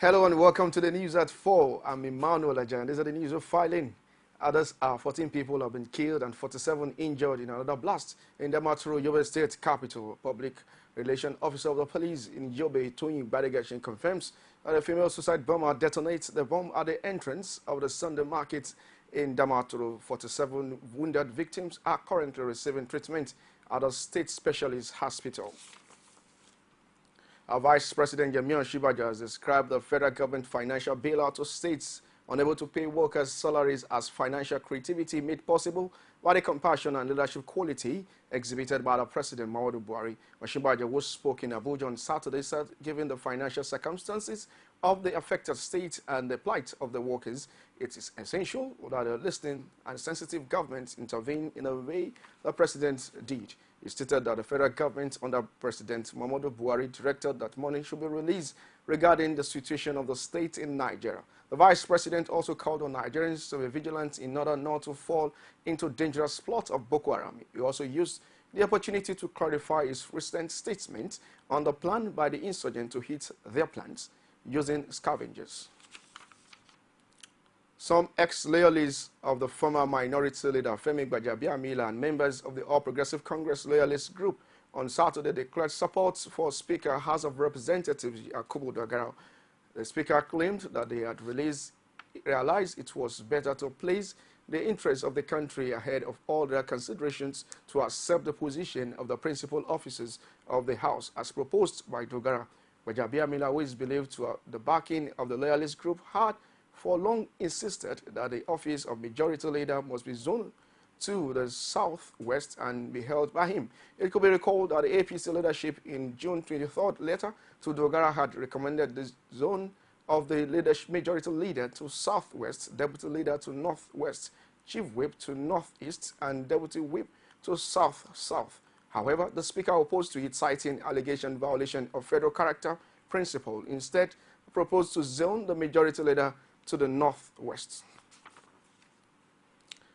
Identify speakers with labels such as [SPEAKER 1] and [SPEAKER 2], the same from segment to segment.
[SPEAKER 1] Hello and welcome to the news at 4. I'm Emmanuel Ajan. These are the news of filing. Others are 14 people have been killed and 47 injured in another blast in the Maturo, Yobe State capital. Public Relations Officer of the police in Yobe, Tony Badegashin, confirms that a female suicide bomber detonates the bomb at the entrance of the Sunday market in Damaturu. 47 wounded victims are currently receiving treatment at a state specialist hospital. Our Vice President Yemion Shibaja has described the federal government financial bailout to states unable to pay workers' salaries as financial creativity made possible by the compassion and leadership quality exhibited by the President Muhammadu Buhari. Shibaja, who spoke in Abuja on Saturday, said given the financial circumstances of the affected state and the plight of the workers, it is essential that a listening and sensitive government intervene in a way the President did. He stated that the federal government under President Muhammadu Buhari directed that money should be released regarding the situation of the state in Niger. The Vice President also called on Nigerians to be vigilant in order not to fall into dangerous plot of Boko Haram. He also used the opportunity to clarify his recent statement on the plan by the insurgents to hit their plans using scavengers. Some ex-loyalists of the former minority leader Femi Gbajabiamila and members of the All Progressive Congress loyalist group on Saturday declared support for Speaker House of Representatives Yakubu Dogara. The Speaker claimed that they had realized it was better to place the interests of the country ahead of all their considerations to accept the position of the principal officers of the House as proposed by Dogara. Gbajabiamila, who is believed to have the backing of the loyalist group, had for long insisted that the office of majority leader must be zoned to the southwest and be held by him. It could be recalled that the APC leadership in June 23rd letter to Dogara had recommended the zone of the majority leader to southwest, deputy leader to northwest, chief whip to northeast, and deputy whip to south-south. However, the speaker opposed to it, citing allegation violation of federal character principle. Instead, proposed to zone the majority leader to the northwest.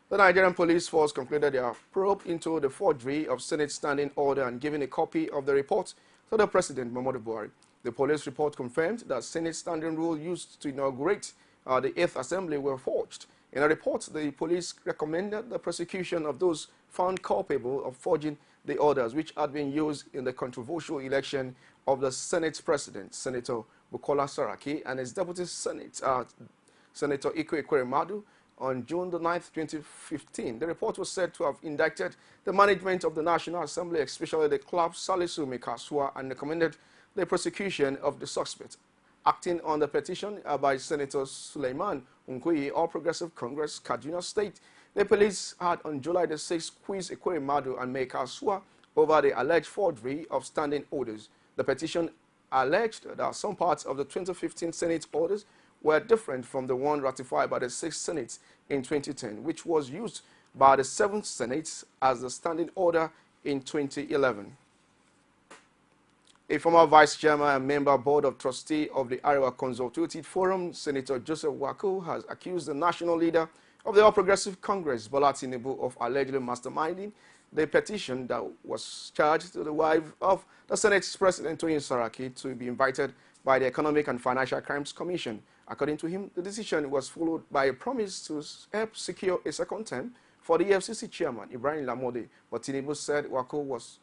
[SPEAKER 1] The Nigerian police force concluded their probe into the forgery of Senate standing order and giving a copy of the report to the President Muhammadu Buhari. The police report confirmed that Senate standing rule used to inaugurate the 8th Assembly were forged. In a report, the police recommended the prosecution of those found culpable of forging the orders which had been used in the controversial election of the Senate President, Senator Bukola Saraki, and his Deputy Senator Iko Ekweremadu on June the 9th, 2015. The report was said to have indicted the management of the National Assembly, especially the club Salisu Mekasua, and recommended the prosecution of the suspect. Acting on the petition by Senator Suleiman Unkuyi, All Progressive Congress, Kaduna State, the police had on July the 6th quizzed Ekweremadu and Mekasua over the alleged forgery of standing orders. The petition alleged that some parts of the 2015 Senate orders were different from the one ratified by the 6th Senate in 2010, which was used by the 7th Senate as the standing order in 2011. A former vice chairman and member board of trustee of the Arewa Consultative Forum, Senator Joseph Waku, has accused the national leader of the All Progressive Congress, Bola Tinubu, of allegedly masterminding the petition that was charged to the wife of the Senate's President, Tony Saraki, to be invited by the Economic and Financial Crimes Commission. According to him, the decision was followed by a promise to help secure a second term for the EFCC chairman, Ibrahim Lamode. But Tinubu said Waku was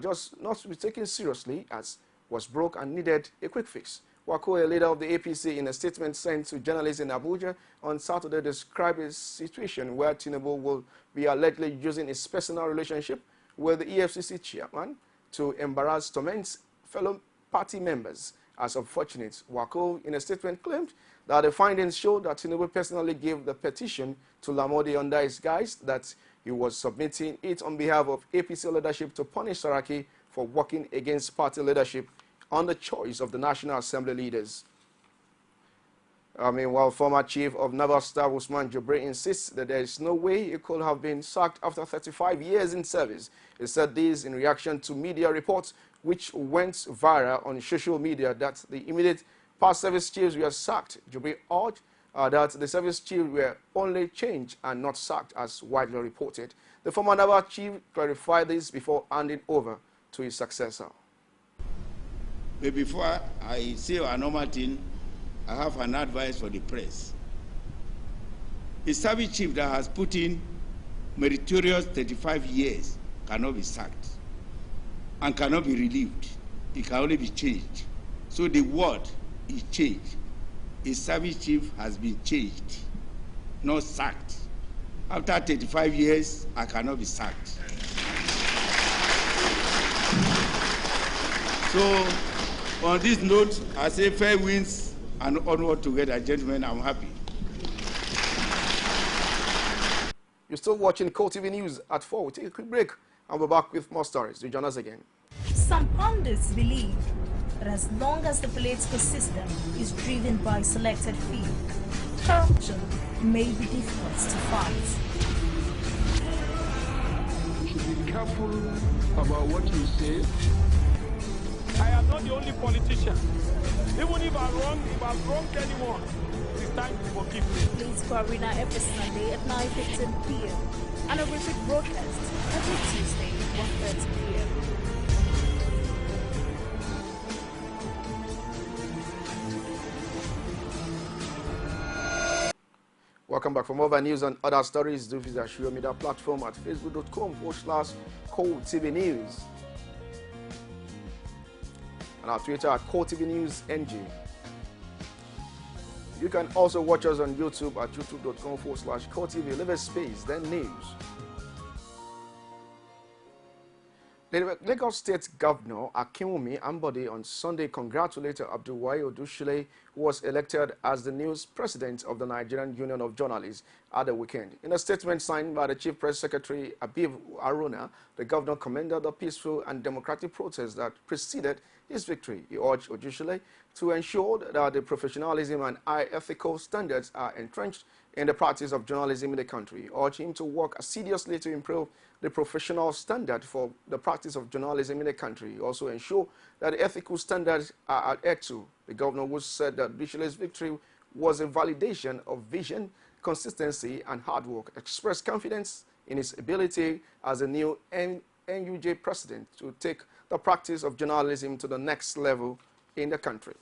[SPEAKER 1] just not to be taken seriously as was broke and needed a quick fix. Waku, a leader of the APC, in a statement sent to journalists in Abuja on Saturday, described a situation where Tinubu will be allegedly using his personal relationship with the EFCC chairman to embarrass, torment fellow party members as unfortunate. Waku, in a statement, claimed that the findings showed that Tinubu personally gave the petition to Lamode under his guise that he was submitting it on behalf of APC leadership to punish Saraki for working against party leadership on the choice of the National Assembly leaders. Meanwhile, former Chief of Naval Staff Usman Jubre insists that there is no way he could have been sacked after 35 years in service. He said this in reaction to media reports which went viral on social media that the immediate past service chiefs were sacked. Jubre urged that the service chiefs were only changed and not sacked as widely reported. The former Naval Chief clarified this before handing over to his successor.
[SPEAKER 2] But before I say a normal thing, I have an advice for the press. A service chief that has put in meritorious 35 years cannot be sacked and cannot be relieved. It can only be changed. So the word is changed. A service chief has been changed, not sacked. After 35 years, I cannot be sacked. So on this note, I say fair winds and onward together. Gentlemen, I'm happy.
[SPEAKER 1] You're still watching CoreTV News at 4. We'll take a quick break and we're back with more stories. Do join us again.
[SPEAKER 3] Some pundits believe that as long as the political system is driven by selected few, corruption may be difficult to fight.
[SPEAKER 4] You should be careful about what you say.
[SPEAKER 5] I am not the only politician. Even if I'm wrong, if I've wronged anyone, it's time to forgive me.
[SPEAKER 3] Please Arena every Sunday at 9:15 p.m. and a repeat broadcast every Tuesday at 1:30 p.m.
[SPEAKER 1] Welcome back. For more news and other stories, do visit our social media platform at facebook.com/CoreTV News and our Twitter at CoreTV News NG. You can also watch us on YouTube at youtube.com/CoreTV. Leave a space, then news. The Lagos State Governor Akinwumi Ambode on Sunday congratulated Abdulwahid Odushile, who was elected as the new president of the Nigerian Union of Journalists at the weekend. In a statement signed by the Chief Press Secretary Abib Aruna, the governor commended the peaceful and democratic protest that preceded his victory. He urged Odushile to ensure that the professionalism and high ethical standards are entrenched in the practice of journalism in the country. He urged him to work assiduously to improve the professional standard for the practice of journalism in the country. He also ensure that the ethical standards are adhered to. The governor was said that Odushile's victory was a validation of vision, consistency, and hard work. Expressed confidence in his ability as a new NUJ president to take the practice of journalism to the next level in the country.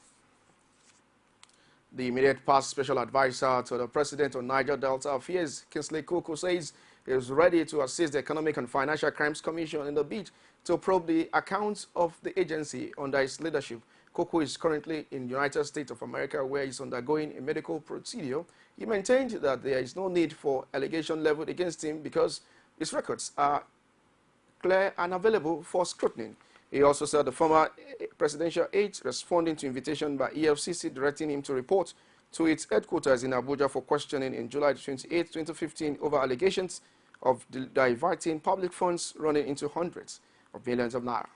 [SPEAKER 1] The immediate past special advisor to the president of Niger Delta Affairs, Kingsley Koko, says he is ready to assist the Economic and Financial Crimes Commission in the bid to probe the accounts of the agency under his leadership. Koko is currently in the United States of America, where he is undergoing a medical procedure. He maintained that there is no need for allegation leveled against him because his records are clear and available for scrutiny. He also said the former presidential aide responding to invitation by EFCC directing him to report to its headquarters in Abuja for questioning in July 28, 2015 over allegations of diverting public funds running into hundreds of millions of naira.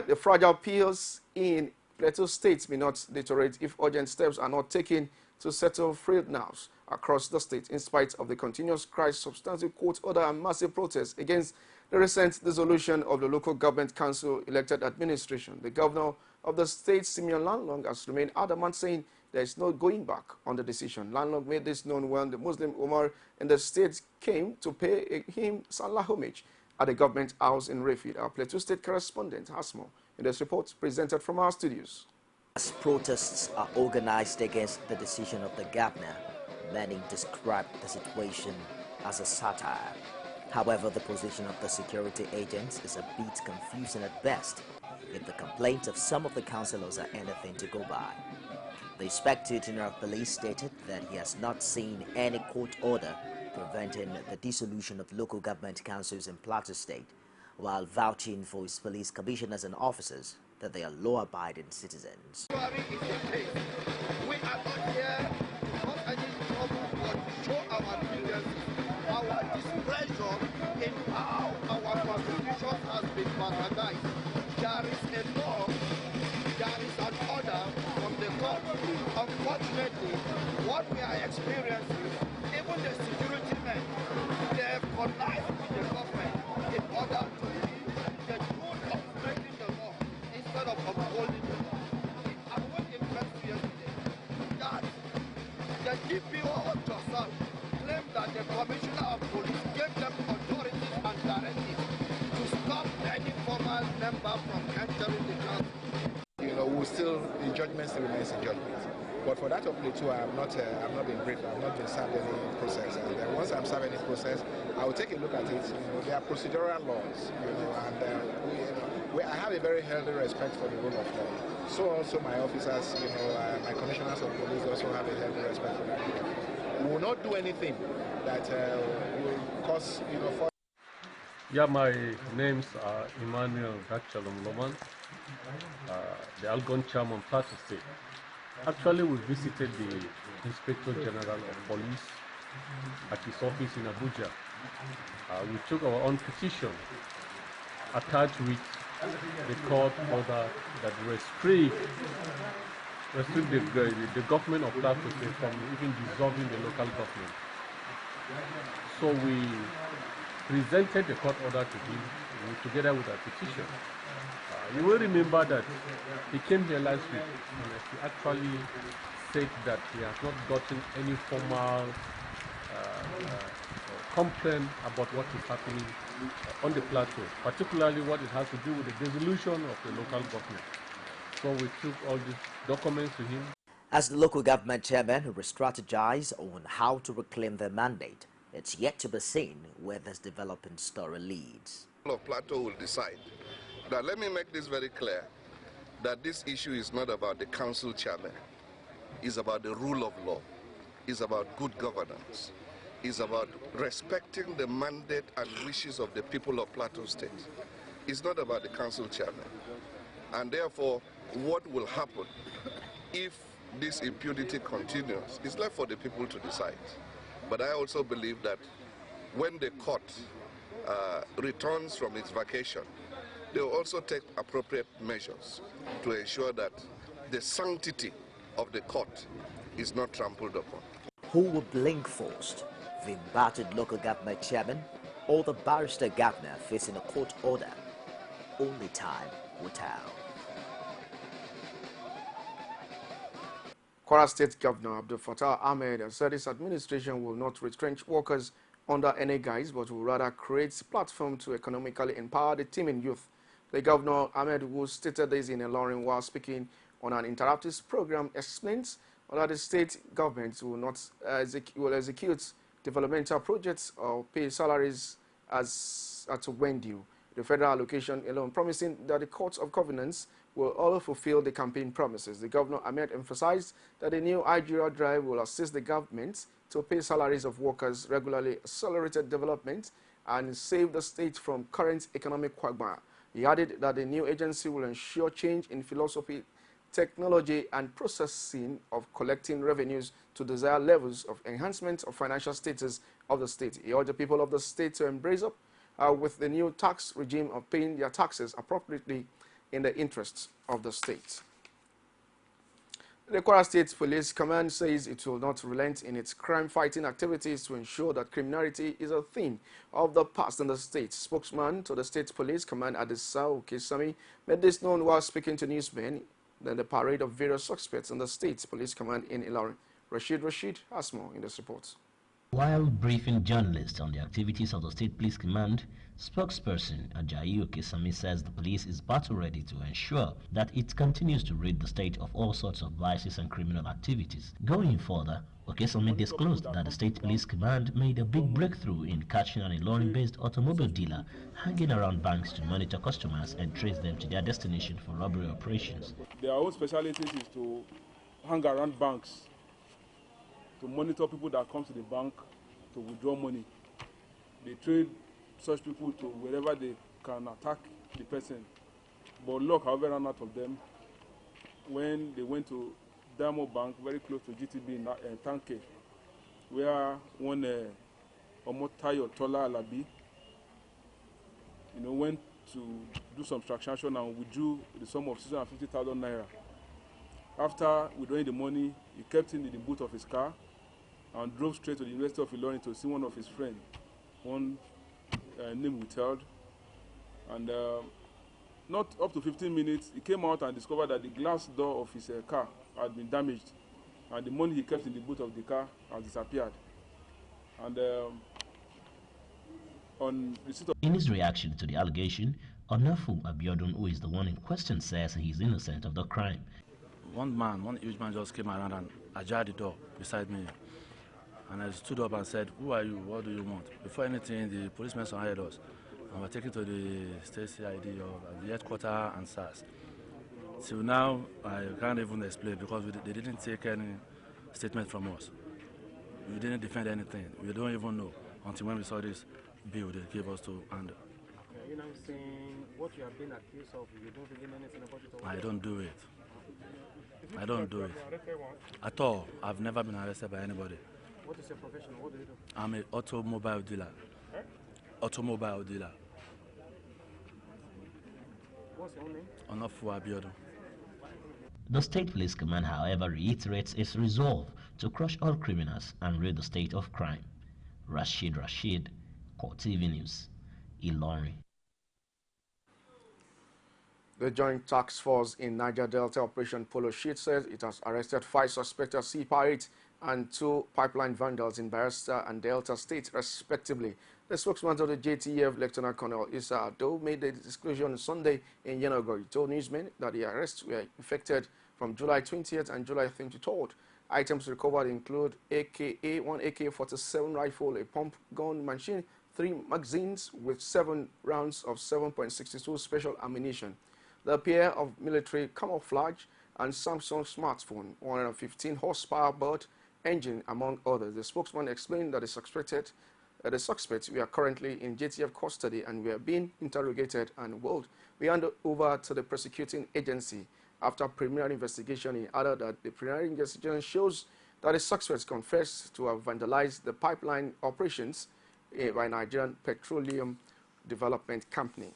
[SPEAKER 1] The fragile peace in Plateau State may not deteriorate if urgent steps are not taken to settle frayed nerves across the state, in spite of the continuous cry, substantive court order, and massive protests against the recent dissolution of the local government council elected administration. The governor of the state, Simeon Lanlong, has remained adamant, saying there is no going back on the decision. Lanlong made this known when the Muslim Umar in the state came to pay him salah homage at the government house in Refit. Our Plateau State correspondent has more in this report presented from our studios.
[SPEAKER 6] As protests are organized against the decision of the governor, many describe the situation as a satire. However, the position of the security agents is a bit confusing at best, if the complaints of some of the councillors are anything to go by. The Inspector General of Police stated that he has not seen any court order preventing the dissolution of local government councils in Plateau State, while vouching for his police commissioners and officers that they are law-abiding citizens.
[SPEAKER 7] We are not here because any trouble, but show our grievances, our displeasure in how our constitution has been vandalized. There is a law, there is an order from the court. Unfortunately, what we are experiencing, even the security men, they have connived with the government in order to be the rule of breaking the law instead of upholding the law. And what impressed me yesterday, that the DPO of Johnson claimed that the Commissioner of Police gave them authorities and directives to stop any formal member from entering the council.
[SPEAKER 8] We the judgment still remains a judgment. But for that of Plateau, I've not been briefed. I've not been served any process. And once I'm served any process, I will take a look at it. There are procedural laws, and I have a very healthy respect for the rule of law. So also my officers, my commissioners of police also have a healthy respect for that. We will not do anything that will cause, for.
[SPEAKER 9] Yeah, my names are Emmanuel Gachalom Loman, the Algon Chairman, Plateau State. Actually, we visited the Inspector General of Police at his office in Abuja. We took our own petition attached with the court order that restrict the government of Plateau State from even dissolving the local government. So we presented the court order to him together with our petition. You will remember that he came here last week and he actually said that he has not gotten any formal complaint about what is happening on the plateau, particularly what it has to do with the dissolution of the local government. So we took all these documents to him.
[SPEAKER 6] As the local government chairman who will strategize on how to reclaim their mandate, it's yet to be seen where this developing story leads.
[SPEAKER 10] Of Plateau will decide. Now let me make this very clear, that this issue is not about the council chairman. It's about the rule of law. It's about good governance. It's about respecting the mandate and wishes of the people of Plateau State. It's not about the council chairman. And therefore, what will happen if this impunity continues is left for the people to decide. But I also believe that when the court returns from its vacation, they will also take appropriate measures to ensure that the sanctity of the court is not trampled upon.
[SPEAKER 6] Who will blink first? The embattled local government chairman or the barrister governor facing a court order? Only time will tell.
[SPEAKER 1] Kwara State Governor Abdul Fattah Ahmed has said his administration will not retrench workers under any guise, but will rather create a platform to economically empower the teeming youth. The Governor Ahmed, who stated this in Ilorin while speaking on an interactive program, explains that the state government will not execute developmental projects or pay salaries as at when due. The federal allocation alone promising that the courts of governance will all fulfill the campaign promises. The Governor Ahmed emphasized that the new Nigeria drive will assist the government to pay salaries of workers, regularly accelerated development, and save the state from current economic quagmire. He added that the new agency will ensure change in philosophy, technology, and processing of collecting revenues to desired levels of enhancement of financial status of the state. He urged the people of the state to embrace up with the new tax regime of paying their taxes appropriately in the interests of the state. The Kwara State Police Command says it will not relent in its crime-fighting activities to ensure that criminality is a thing of the past in the state. Spokesman to the State Police Command Adisa Okesami made this known while speaking to newsmen than the parade of various suspects in the State Police Command in Ilorin. Rashid has more in this report.
[SPEAKER 11] While briefing journalists on the activities of the State Police Command, spokesperson Ajayi Okesami says the police is battle ready to ensure that it continues to rid the state of all sorts of vices and criminal activities. Going further, Okesami disclosed that the State Police Command made a big breakthrough in catching an Ilorin-based automobile dealer hanging around banks to monitor customers and trace them to their destination for robbery operations.
[SPEAKER 5] Their own specialty is to hang around banks, to monitor people that come to the bank to withdraw money. They trade such people to wherever they can attack the person. But luck, however, ran out of them when they went to Diamond Bank, very close to GTB in Tanke, where one Omotayo Tola Alabi, went to do some transaction and withdrew the sum of 650,000 naira. After withdrawing the money, he kept it in the boot of his car and drove straight to the University of Ilorin to see one of his friends, one name withheld. And not up to 15 minutes, he came out and discovered that the glass door of his car had been damaged, and the money he kept in the boot of the car has disappeared. And
[SPEAKER 11] in his reaction to the allegation, Onafu Abiodun, who is the one in question, says he is innocent of the crime.
[SPEAKER 12] One huge man just came around and ajarred the door beside me. And I stood up and said, "Who are you? What do you want?" Before anything, the policemen surrounded us and were taken to the state CID of the headquarters and SARS. Till now, I can't even explain because they didn't take any statement from us. We didn't defend anything. We don't even know until when we saw this bill they gave us to handle.
[SPEAKER 13] You're now saying what you have been accused of, you don't really know anything about it?
[SPEAKER 12] I don't do it. I don't do it. At all. I've never been arrested by anybody.
[SPEAKER 13] What is your profession? What do you do?
[SPEAKER 12] I'm an automobile dealer.
[SPEAKER 13] Eh?
[SPEAKER 12] Automobile dealer.
[SPEAKER 13] What's your own name?
[SPEAKER 12] Onafu Abiodun.
[SPEAKER 11] The State Police Command, however, reiterates its resolve to crush all criminals and rid the state of crime. Rashid, CoreTV News, Ilorin.
[SPEAKER 1] The Joint Task Force in Niger Delta Operation Polo Sheet says it has arrested 5 suspected sea pirates and 2 pipeline vandals in Bayelsa and Delta State, respectively. The spokesman of the JTF, Lieutenant Colonel Issa Ado, made the disclosure on Sunday in Yenagoa. He told newsmen that the arrests were effected from July 20th and July 23rd. Items recovered include one AK-47 rifle, a pump gun machine, 3 magazines with 7 rounds of 7.62 special ammunition, the pair of military camouflage and Samsung smartphone, 115 horsepower boat engine, among others. The spokesman explained that the suspects were currently in JTF custody and were being interrogated and will be handed over to the prosecuting agency. After preliminary investigation, he added that the preliminary investigation shows that the suspects confessed to have vandalized the pipeline operations by Nigerian Petroleum Development Company.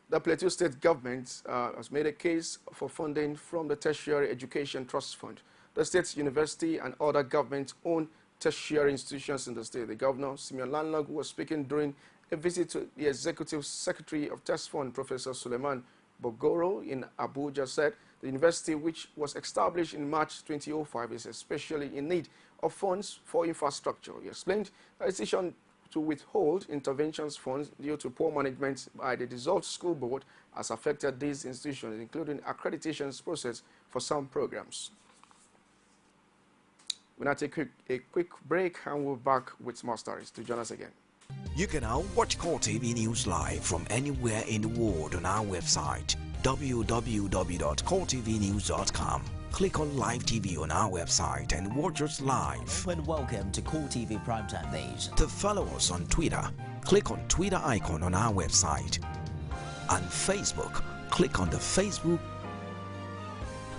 [SPEAKER 1] The Plateau State government has made a case for funding from the Tertiary Education Trust Fund. The state's university and other government-owned tertiary institutions in the state. The governor, Simeon Lanlog, was speaking during a visit to the Executive Secretary of Trust Fund, Professor Suleiman Bogoro, in Abuja, said the university, which was established in March 2005, is especially in need of funds for infrastructure. He explained the decision to withhold interventions funds due to poor management by the dissolved school board has affected these institutions, including accreditations process for some programs. We'll now take a quick break and we'll be back with more stories. To join us again.
[SPEAKER 14] You can now watch CoreTV News live from anywhere in the world on our website www.coretvnews.com. Click on Live TV on our website and watch us live.
[SPEAKER 6] And welcome to CoreTV Primetime News.
[SPEAKER 14] To follow us on Twitter, click on Twitter icon on our website. On Facebook, click on the Facebook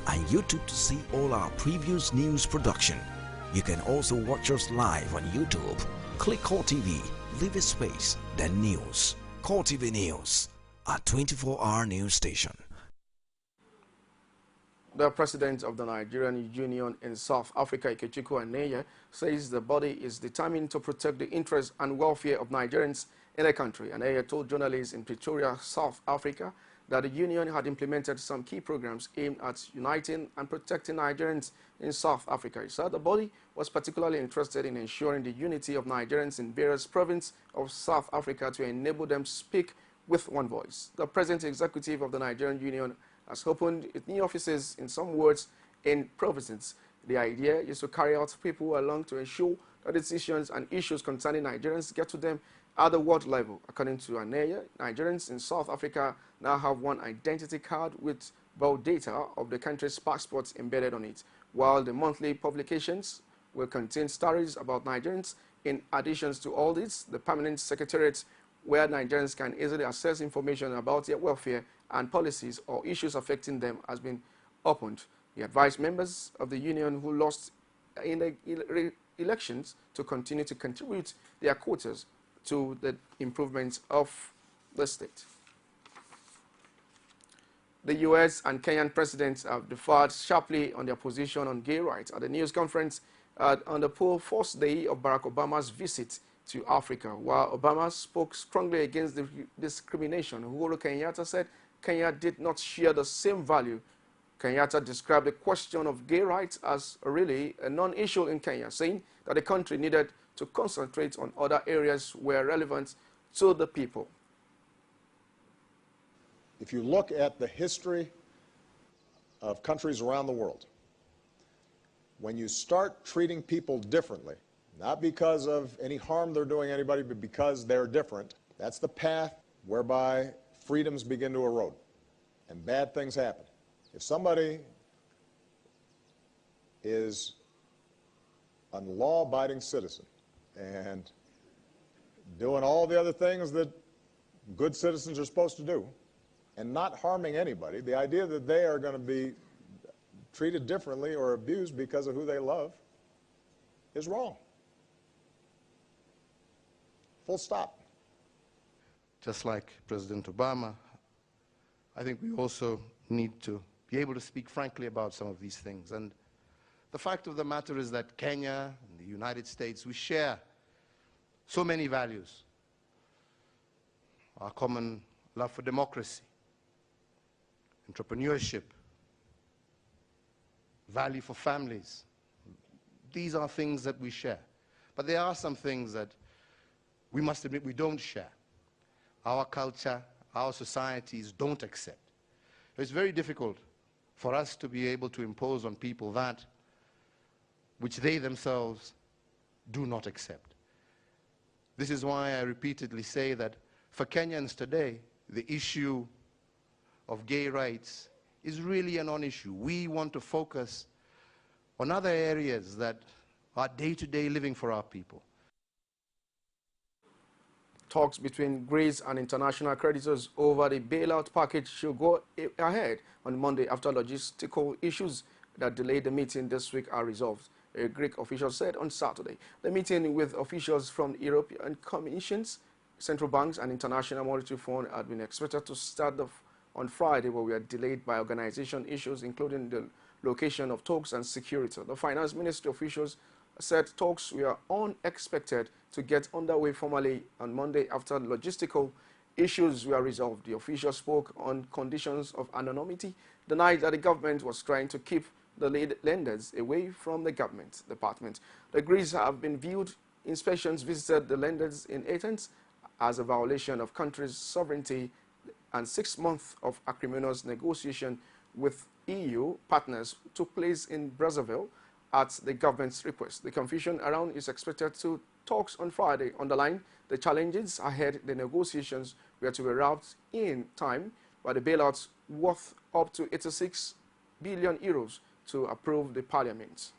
[SPEAKER 14] and YouTube to see all our previous news production. You can also watch us live on YouTube. Click CoreTV, leave a space, then News. CoreTV News, a 24-hour news station.
[SPEAKER 1] The president of the Nigerian Union in South Africa, Ikechukwu Aneye, says the body is determined to protect the interests and welfare of Nigerians in the country. Aneye told journalists in Pretoria, South Africa, that the union had implemented some key programs aimed at uniting and protecting Nigerians in South Africa. He said the body was particularly interested in ensuring the unity of Nigerians in various provinces of South Africa to enable them to speak with one voice. The present executive of the Nigerian Union has opened new offices in some wards in provinces. The idea is to carry out people along to ensure that decisions and issues concerning Nigerians get to them at the world level. According to Aneye, Nigerians in South Africa now have one identity card with both data of the country's passports embedded on it, while the monthly publications will contain stories about Nigerians. In addition to all this, the permanent secretariat, where Nigerians can easily access information about their welfare and policies or issues affecting them, has been opened. He advised members of the union who lost in the elections to continue to contribute their quotas to the improvements of the state. The U.S. and Kenyan presidents have differed sharply on their position on gay rights at the news conference on the first day of Barack Obama's visit to Africa. While Obama spoke strongly against the discrimination, Uhuru Kenyatta said Kenya did not share the same value. Kenyatta described the question of gay rights as really a non-issue in Kenya, saying that the country needed to concentrate on other areas where relevant to the people.
[SPEAKER 15] If you look at the history of countries around the world, when you start treating people differently, not because of any harm they're doing anybody, but because they're different, that's the path whereby freedoms begin to erode and bad things happen. If somebody is a law-abiding citizen and doing all the other things that good citizens are supposed to do and not harming anybody, the idea that they are going to be treated differently or abused because of who they love is wrong. Full stop.
[SPEAKER 16] Just like President Obama, I think we also need to be able to speak frankly about some of these things. And the fact of the matter is that Kenya and the United States, we share so many values. Our common love for democracy, entrepreneurship, value for families. These are things that we share. But there are some things that we must admit we don't share. Our culture, our societies don't accept. It's very difficult for us to be able to impose on people that which they themselves do not accept. This is why I repeatedly say that for Kenyans today, the issue of gay rights is really a non-issue. We want to focus on other areas that are day-to-day living for our people.
[SPEAKER 1] Talks between Greece and international creditors over the bailout package should go ahead on Monday after logistical issues that delayed the meeting this week are resolved, a Greek official said on Saturday. The meeting with officials from the European Commission's central banks and International Monetary Fund had been expected to start on Friday, but were delayed by organization issues, including the location of talks and security. The finance ministry officials said talks were unexpected to get underway formally on Monday after logistical issues were resolved. The official spoke on conditions of anonymity, denied that the government was trying to keep the lenders away from the government department. The Greeks have been viewed inspections visited the lenders in Athens as a violation of country's sovereignty, and 6 months of acrimonious negotiation with EU partners took place in Brazzaville at the government's request. The confusion around is expected to talks on Friday underline the challenges ahead. The negotiations were to be wrapped in time by the bailouts worth up to 86 billion euros to approve the parliament.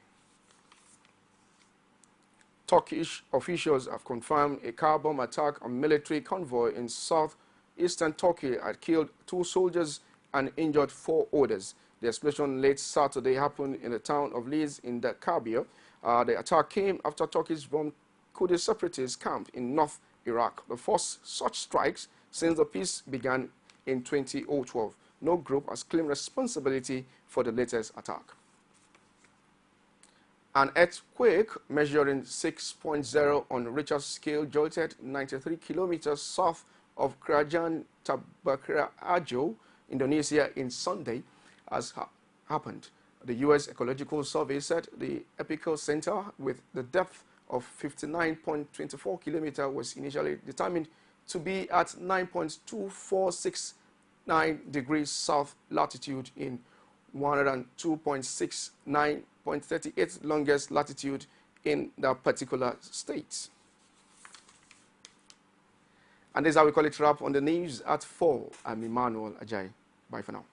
[SPEAKER 1] Turkish officials have confirmed a car bomb attack on military convoy in southeastern Turkey had killed 2 soldiers and injured 4 others. The explosion late Saturday happened in the town of Liz in the Kabir. The attack came after Turkey's bombed Kurdish separatist camp in North Iraq, the first such strikes since the peace began in 2012. No group has claimed responsibility for the latest attack. An earthquake measuring 6.0 on Richter scale jolted 93 kilometers south of Kerajaan Tabakraajo, Indonesia, in Sunday has happened. The U.S. Ecological Survey said the epicenter with the depth of 59.24 kilometers was initially determined to be at 9.2469 degrees south latitude in 102.69.38 longest latitude in that particular state. And this is how we call it wrap on the news at 4. I'm Emmanuel Ajayi. Bye for now.